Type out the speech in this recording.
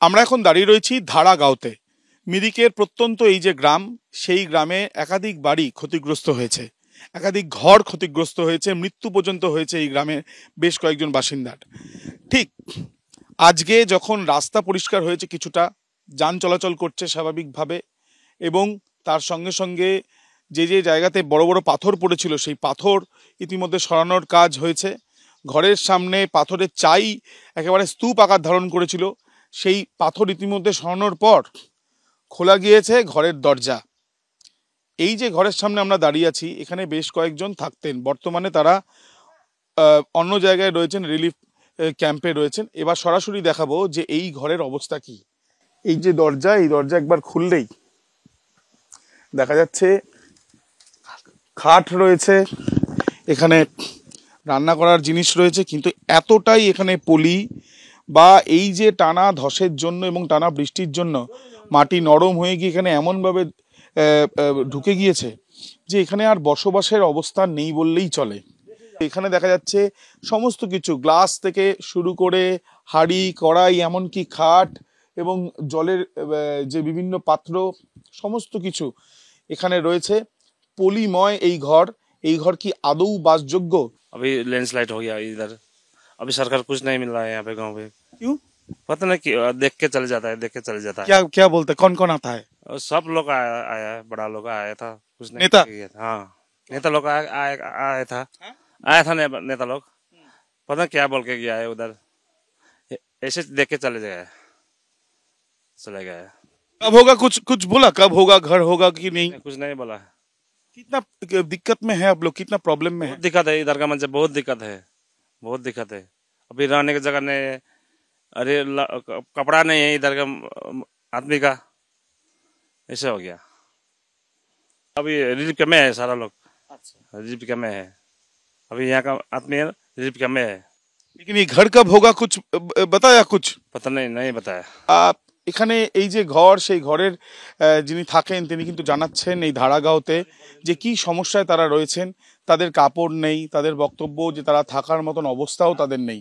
আমরা এখন দাঁড়িয়ে রয়েছি ধারাগাঁওতে। মিরিকের প্রত্যন্ত এই যে গ্রাম, সেই গ্রামে একাধিক বাড়ি ক্ষতিগ্রস্ত হয়েছে, একাধিক ঘর ক্ষতিগ্রস্ত হয়েছে, মৃত্যু পর্যন্ত হয়েছে এই গ্রামের বেশ কয়েকজন বাসিন্দার। ঠিক আজকে যখন রাস্তা পরিষ্কার হয়েছে, কিছুটা যান চলাচল করছে স্বাভাবিকভাবে, এবং তার সঙ্গে সঙ্গে যে যে জায়গাতে বড় বড় পাথর পড়েছিল সেই পাথর ইতিমধ্যে সরানোর কাজ হয়েছে। ঘরের সামনে পাথরের চাই একেবারে স্তূপ আকার ধারণ করেছিল, সেই পাথর ইতিমধ্যে সরানোর পর খোলা গিয়েছে ঘরের দরজা। এই যে ঘরের সামনে আমরা দাঁড়িয়ে আছি, এখানে বেশ কয়েকজন থাকতেন, বর্তমানে তারা অন্য জায়গায় রয়েছেন, রিলিফ ক্যাম্পে রয়েছেন। এবার সরাসরি দেখাবো যে এই ঘরের অবস্থা কি। এই যে দরজা, এই দরজা একবার খুললেই দেখা যাচ্ছে খাট রয়েছে, এখানে রান্না করার জিনিস রয়েছে, কিন্তু এতটাই এখানে পলি বা এই যে টানা ধসের জন্য এবং টানা বৃষ্টির জন্য মাটি নরম হয়ে গিয়ে এখানে এমনভাবে ঢুকে গিয়েছে যে এখানে আর বসবাসের অবস্থা নেই বললেই চলে। এখানে দেখা যাচ্ছে সমস্ত কিছু, গ্লাস থেকে শুরু করে হাঁড়ি কড়াই, এমনকি খাট এবং জলের যে বিভিন্ন পাত্র, সমস্ত কিছু এখানে রয়েছে। পলিময় এই ঘর। এই ঘর কি আদৌ বাসযোগ্য? अभी लैंडस्लाइड हो गया इधर। अभी सरकार कुछ नहीं मिल रहा है यहाँ पे गांव पे। क्यों? पता नहीं कि देख के चले जाता है, देख के चले जाता है। क्या क्या बोलते, कौन कौन आता है? और सब लोग आया है, बड़ा लोग आया था, कुछ नहीं नेता? किया था। हाँ, नेता लोग आया था, आया था नेता लोग। पता नहीं क्या बोल के गया है उधर, ऐसे देख के चले गए। कब होगा, कुछ कुछ बोला कब होगा, घर होगा कि नहीं? कुछ नहीं बोला। कितना दिक्कत में है आप लोग, कितना प्रॉब्लम में है? बहुत दिक्कत है इधर का, मतलब बहुत दिक्कत है, बहुत दिक्कत है। अभी रहने की जगह नहीं, अरे कपड़ा नहीं है इधर का आदमी का, ऐसा हो गया। अभी रिलीफ कैम्प में है सारा लोग। अच्छा, रिलीफ कैम्प में है अभी, यहाँ का आदमी है रिलीफ कैम्प में है। लेकिन ये घर कब होगा, कुछ बताया? कुछ पता नहीं बताया। এখানে এই যে ঘর, সেই ঘরের যিনি থাকেন তিনি কিন্তু জানাচ্ছেন এই ধারাগাঁওতে যে কি সমস্যায় তারা রয়েছেন। তাদের কাপড় নেই, তাদের বক্তব্য যে তারা থাকার মতন অবস্থাও তাদের নেই।